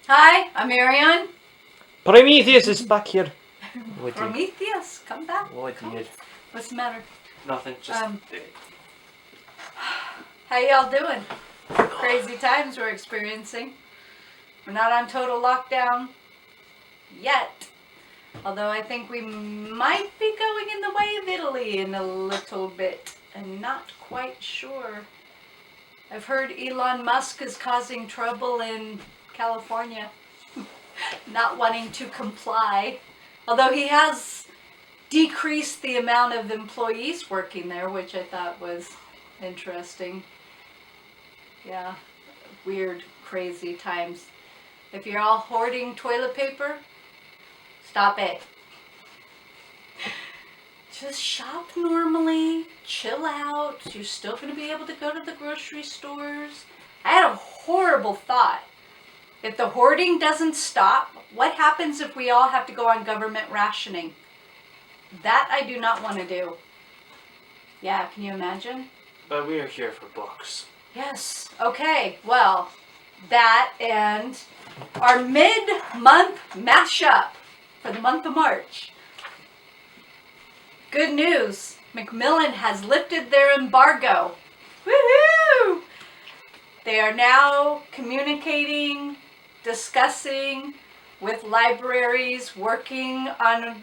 Hi, I'm Marion. Prometheus is back here. Prometheus, come back. What did? What's the matter? Nothing, just... How y'all doing? Crazy times we're experiencing. We're not on total lockdown yet. Although I think we might be going in the way of Italy in a little bit. I'm not quite sure. I've heard Elon Musk is causing trouble in California. Not wanting to comply. Although he has decreased the amount of employees working there, which I thought was interesting. Yeah, weird, crazy times. If you're all hoarding toilet paper, stop it. Just shop normally, chill out. You're still going to be able to go to the grocery stores. I had a horrible thought. If the hoarding doesn't stop, what happens if we all have to go on government rationing? That I do not want to do. Yeah, can you imagine? But we are here for books. Yes. Okay, well, that and our mid-month mashup for the month of March. Good news. Macmillan has lifted their embargo. Woohoo! They are now communicating, discussing with libraries, working on a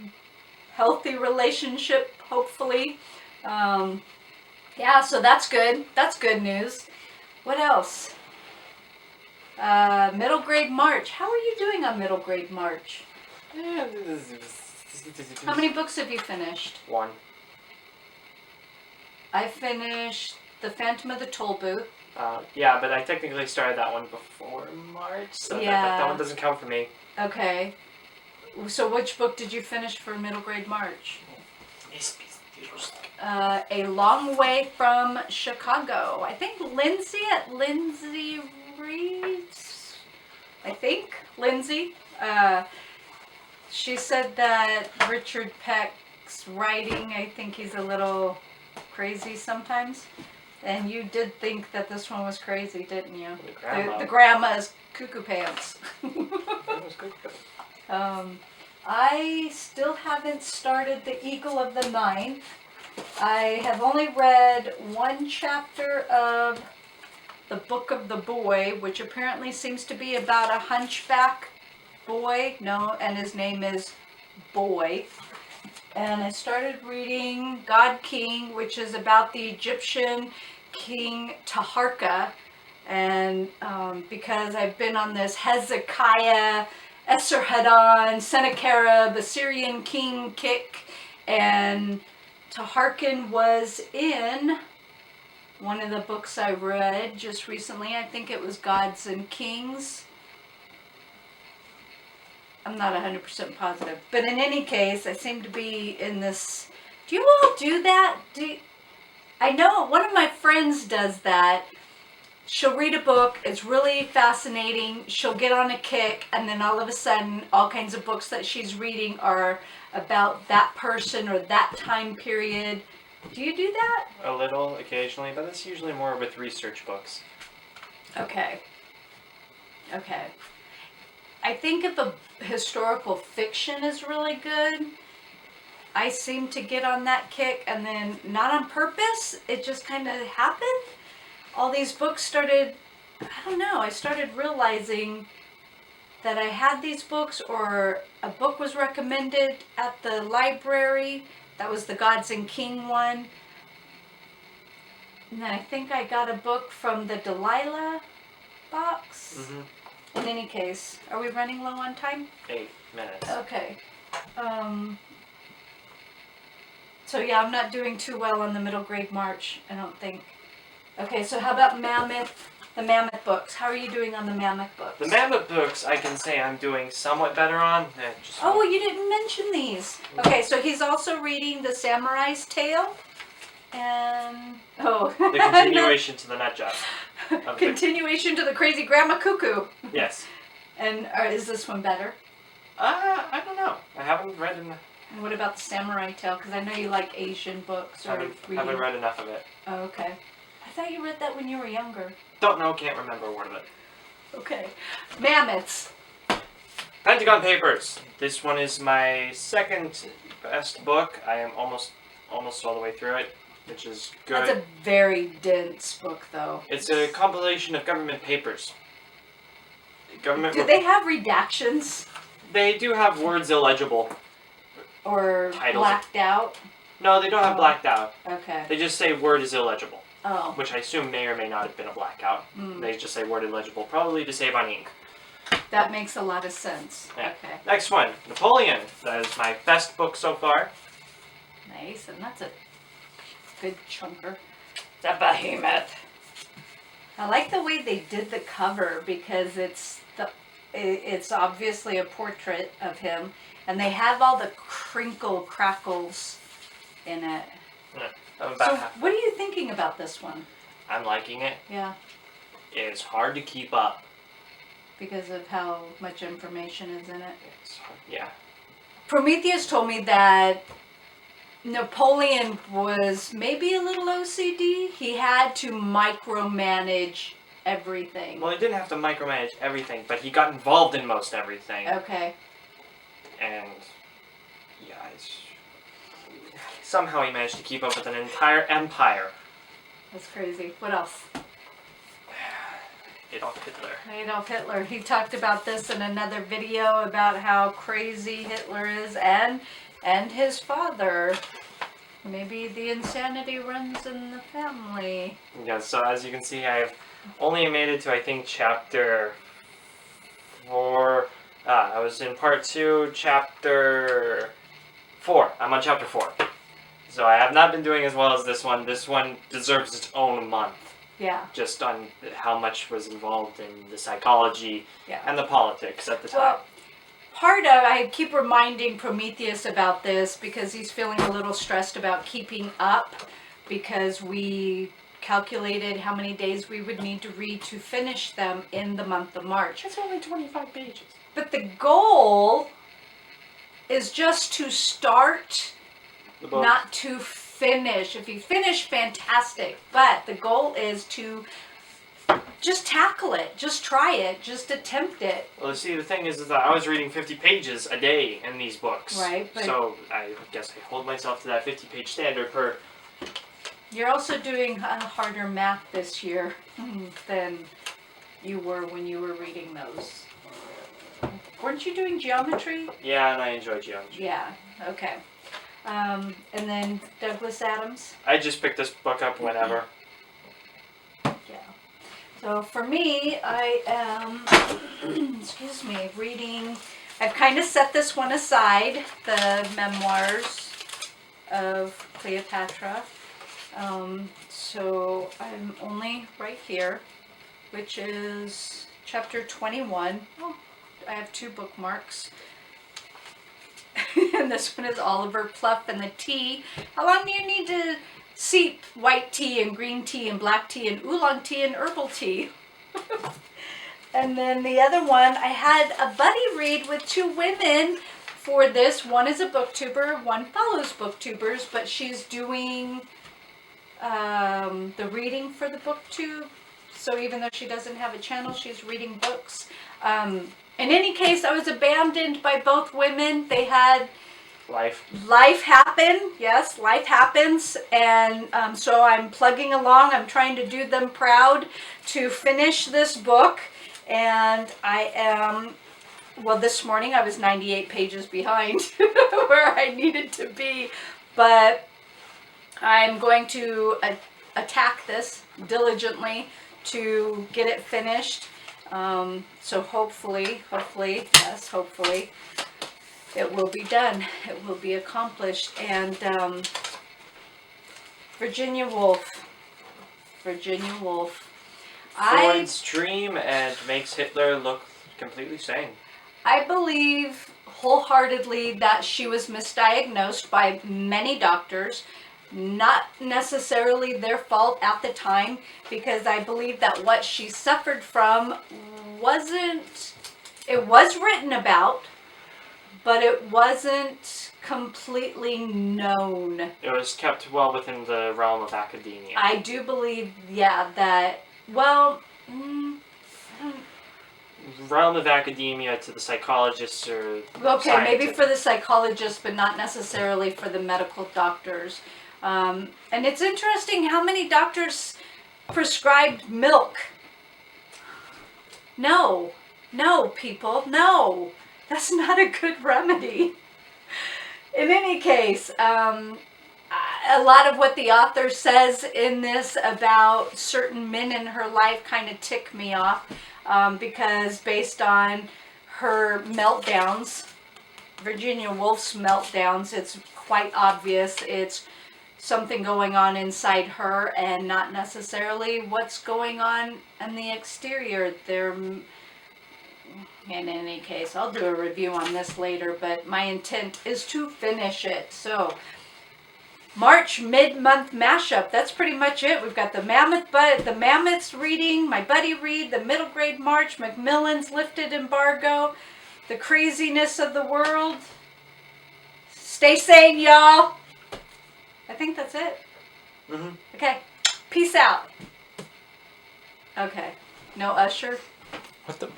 healthy relationship, hopefully. Yeah, so that's good. That's good news. What else? Middle grade March. How are you doing on middle grade March? How many books have you finished? 1. I finished The Phantom of the Toll Booth. Yeah, but I technically started that one before March, so Yeah. that one doesn't count for me. Okay. So which book did you finish for middle grade March? A Long Way from Chicago. I think Lindsay at Lindsay Reads. I think Lindsay. She said that Richard Peck's writing, I think he's a little crazy sometimes. And you did think that this one was crazy, didn't you? The grandma's cuckoo pants. That was good. I still haven't started The Eagle of the Nine. I have only read one chapter of The Book of the Boy, which apparently seems to be about a hunchback boy. No, and his name is Boy. And I started reading God King, which is about the Egyptian king Taharka. And because I've been on this Hezekiah, Esarhaddon, Sennacherib, Assyrian king kick, and Taharkin was in one of the books I read just recently. I think it was Gods and Kings. I'm not 100% positive. But in any case, I seem to be in this... Do you all do that? I know one of my friends does that. She'll read a book, it's really fascinating, she'll get on a kick, and then all of a sudden, all kinds of books that she's reading are about that person or that time period. Do you do that? A little, occasionally, but it's usually more with research books. Okay. I think if a historical fiction is really good, I seem to get on that kick, and then not on purpose, it just kind of happened. All these books started, I don't know, I started realizing that I had these books, or a book was recommended at the library. That was the Gods and King one. And then I think I got a book from the Delilah box. Mm-hmm. In any case, are we running low on time? 8 minutes. Okay. So yeah, I'm not doing too well on the middle grade March, I don't think. Okay, so how about the Mammoth books? How are you doing on the Mammoth books? The Mammoth books, I can say I'm doing somewhat better on. Oh, you didn't mention these. Okay, so he's also reading The Samurai's Tale. And... Oh. The continuation to the nut job. Continuation to the Crazy Grandma Cuckoo. Yes. And is this one better? I don't know. I haven't read enough. And what about The Samurai Tale? Because I know you like Asian books. Haven't read enough of it. Oh, okay. I thought you read that when you were younger. Don't know, can't remember a word of it. Okay. Mammoths. Pentagon Papers. This one is my second best book. I am almost all the way through it, which is good. That's a very dense book, though. It's a compilation of government papers. Do they have redactions? They do have words illegible. Or Titles. blacked out? No, they don't have blacked out. Okay. They just say word is illegible. Oh. Which I assume may or may not have been a blackout. They just say word illegible, probably to save on ink. That makes a lot of sense. Yeah. Okay. Next one, Napoleon. That is my best book so far. Nice, and that's a good chunker. The behemoth. I like the way they did the cover because it's obviously a portrait of him, and they have all the crackles in it. Yeah, So, what are you thinking about this one? I'm liking it. Yeah. It's hard to keep up. Because of how much information is in it. Yeah. Prometheus told me that Napoleon was maybe a little OCD. He had to micromanage everything. Well, he didn't have to micromanage everything, but he got involved in most everything. Okay. And yeah, somehow he managed to keep up with an entire empire. That's crazy. What else? Adolf Hitler. Adolf Hitler. He talked about this in another video about how crazy Hitler is and his father. Maybe the insanity runs in the family. Yeah, so as you can see, I've only made it to, I think, chapter 4. I was in part 2, chapter 4. I'm on chapter 4. So I have not been doing as well as this one. This one deserves its own month. Yeah. Just on how much was involved in the psychology and the politics at the time. Well, I keep reminding Prometheus about this because he's feeling a little stressed about keeping up because we calculated how many days we would need to read to finish them in the month of March. It's only 25 pages. But the goal is just to start, not to finish. If you finish, fantastic. But the goal is to just tackle it. Just try it. Just attempt it. Well, see, the thing is that I was reading 50 pages a day in these books. Right. But so I guess I hold myself to that 50-page standard per... You're also doing harder math this year than you were when you were reading those. Weren't you doing geometry? Yeah, and I enjoy geometry. Yeah, okay. And then Douglas Adams? I just picked this book up whenever. Yeah. So for me, I am, excuse me, reading, I've kind of set this one aside, the memoirs of Cleopatra. So I'm only right here, which is chapter 21. Oh, I have 2 bookmarks. And this one is Oliver Pluff and the tea. How long do you need to steep white tea and green tea and black tea and oolong tea and herbal tea? And then the other one, I had a buddy read with 2 women for this. One is a booktuber, one follows booktubers, but she's doing the reading for the booktube. So even though she doesn't have a channel, she's reading books. In any case, I was abandoned by both women. They had life happen. Yes, life happens. And so I'm plugging along. I'm trying to do them proud to finish this book. And I am, well, this morning I was 98 pages behind where I needed to be. But I'm going to attack this diligently to get it finished. So hopefully, yes, hopefully, it will be done. It will be accomplished. And Virginia Woolf. Freud's dream and makes Hitler look completely sane. I believe wholeheartedly that she was misdiagnosed by many doctors. Not necessarily their fault at the time, because I believe that what she suffered from it was written about, but it wasn't completely known. It was kept well within the realm of academia. I do believe, yeah, that, well, realm of academia to the psychologists or Okay, maybe scientists. for the psychologists, but not necessarily for the medical doctors. And it's interesting how many doctors prescribed milk. No, people, no. That's not a good remedy. In any case, a lot of what the author says in this about certain men in her life kind of tick me off because based on her meltdowns, Virginia Woolf's meltdowns, it's quite obvious it's something going on inside her and not necessarily what's going on in the exterior. In any case, I'll do a review on this later, but my intent is to finish it. So, March mid-month mashup. That's pretty much it. We've got the Mammoths reading, my buddy read, the middle grade March, Macmillan's lifted embargo, the craziness of the world. Stay sane, y'all. I think that's it. Mm-hmm. Okay. Peace out. Okay. No Usher. What the?